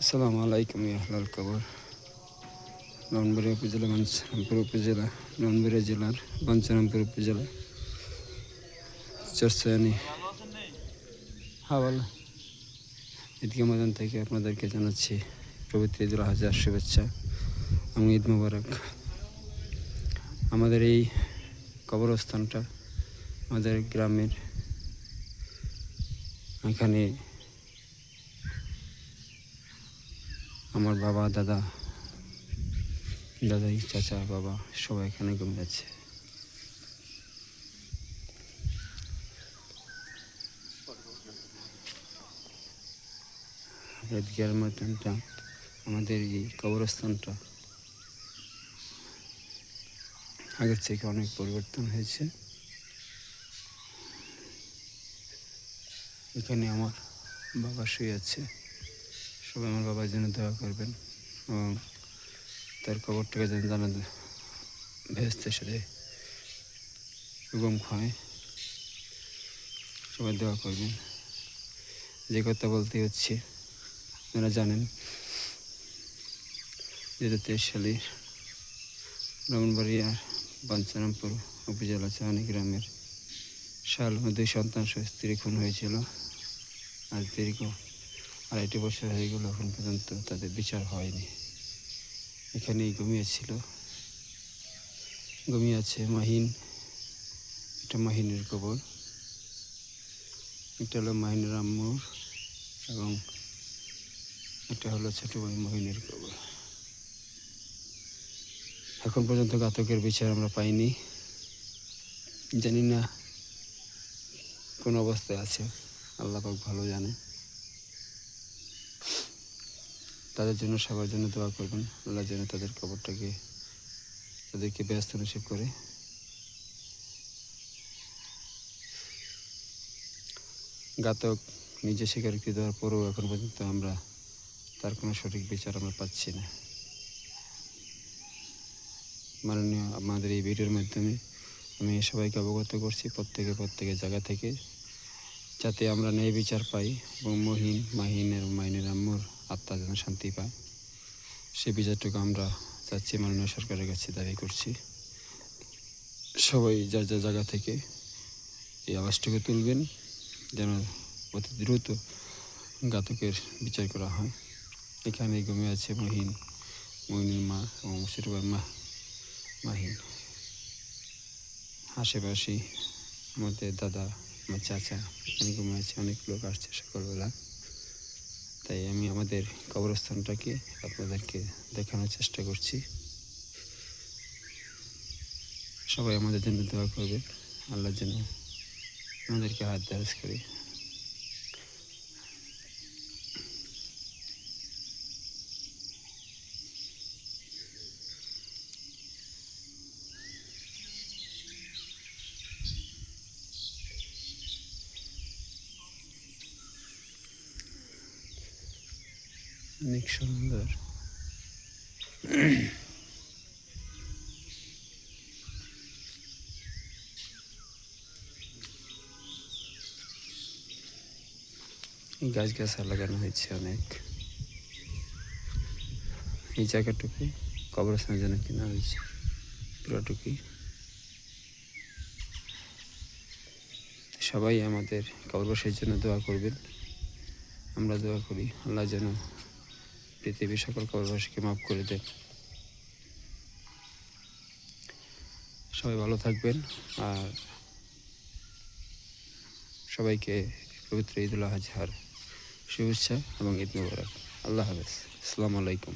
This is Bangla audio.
আসসালামু আলাইকুম ইয়া আহলাল কবর। ব্রাহ্মণবাড়িয়া উপজেলা বাঞ্ছারামপুর উপজেলা ব্রাহ্মণবাড়িয়া জেলার বাঞ্ছারামপুর উপজেলা চরসায়ানি হাওয়ালা ঈদগাহ ময়দান থেকে আপনাদেরকে জানাচ্ছি পবিত্র ঈদুল আজহার শুভেচ্ছা এবং ঈদ মোবারক। আমাদের এই কবরস্থানটা আমাদের গ্রামের, এখানে আমার বাবা, দাদাই, চাচা, বাবা সবাই এখানে ঘুমিয়েছে। ঈদগাহ ময়দানটা, আমাদের এই কবরস্থানটা আগের থেকে অনেক পরিবর্তন হয়েছে। এখানে আমার বাবা শুয়ে আছে। সবাই আমার বাবার জন্য দোয়া করবেন এবং তার কবরটাকে যেন জানা ভেস্তের সাথে সুগম হয়। সবাই দোয়া করবেন। যে কথা বলতে হচ্ছে, আপনারা জানেন 2023 সালে ব্রাহ্মণবাড়িয়া বাঞ্ছারামপুর উপজেলা চাহানি গ্রামের শাল 2 সন্তান সহ স্ত্রী খুন হয়েছিল। আজ দীর্ঘ 2.5 বছর হয়ে গেল, এখন পর্যন্ত তাদের বিচার হয়নি। এখানেই ঘুমিয়ে আছে মাহিন। এটা মাহিনের কবর, এটা হলো মাহিনের আম্মুর, এবং এটা হলো ছোট ভাই মহিনের কবর। এখন পর্যন্ত ঘাতকের বিচার আমরা পাইনি। জানি না কোন অবস্থায় আছে, আল্লাহ পাক ভালো জানে। তাদের জন্য, সবার জন্য দোয়া করবেন। আল্লাহ যেন তাদেরকে ব্যস্ত নসিব করে। ঘাতক নিজে স্বীকারোক্তি দেওয়ার পরেও এখন পর্যন্ত আমরা তার কোনো সঠিক বিচার আমরা পাচ্ছি না। মাননীয়, আমাদের এই ভিডিওর মাধ্যমে আমি সবাইকে অবগত করছি, প্রত্যেকে জায়গা থেকে, যাতে আমরা ন্যায় বিচার পাই এবং মাহিনের আম্মুর আত্মা যেন শান্তি পায়, সে বিচারটুকু আমরা চাচ্ছি, মাননীয় সরকারের কাছে দাবি করছি। সবাই যার জায়গা থেকে এই আওয়াজটুকু তুলবেন যেন অতি দ্রুত ঘাতকের বিচার করা হয়। এখানে ঘুমিয়ে আছে মহিনের মা এবং ছোট ভাই মাহিন। আশেপাশে আমাদের দাদা, আমার চাচা এখানে ঘুমিয়ে আছে। অনেক লোক আসছে সকালবেলা, তাই আমি আমাদের কবরস্থানটাকে আপনাদেরকে দেখানোর চেষ্টা করছি। সবাই আমাদের জন্য দোয়া করবে, আল্লাহ যেন আমাদেরকে হাত দারাজ করে। অনেক সুন্দর। গাছগাছালি লাগানো হয়েছে অনেক। এই জায়গাটুকু কবরস্থানের জন্য কেনা হয়েছে পুরোটুকুই। সবাই আমাদের কবরবাসীর জন্য দোয়া করবেন। আমরা দোয়া করি আল্লাহ যেন পৃথিবীর সকল কবরবাসীকে মাফ করে দেন। সবাই ভালো থাকবেন, আর সবাইকে পবিত্র ঈদুল আজহার শুভেচ্ছা এবং ঈদ মোবারক। আল্লাহ হাফেজ। আসসালামু আলাইকুম।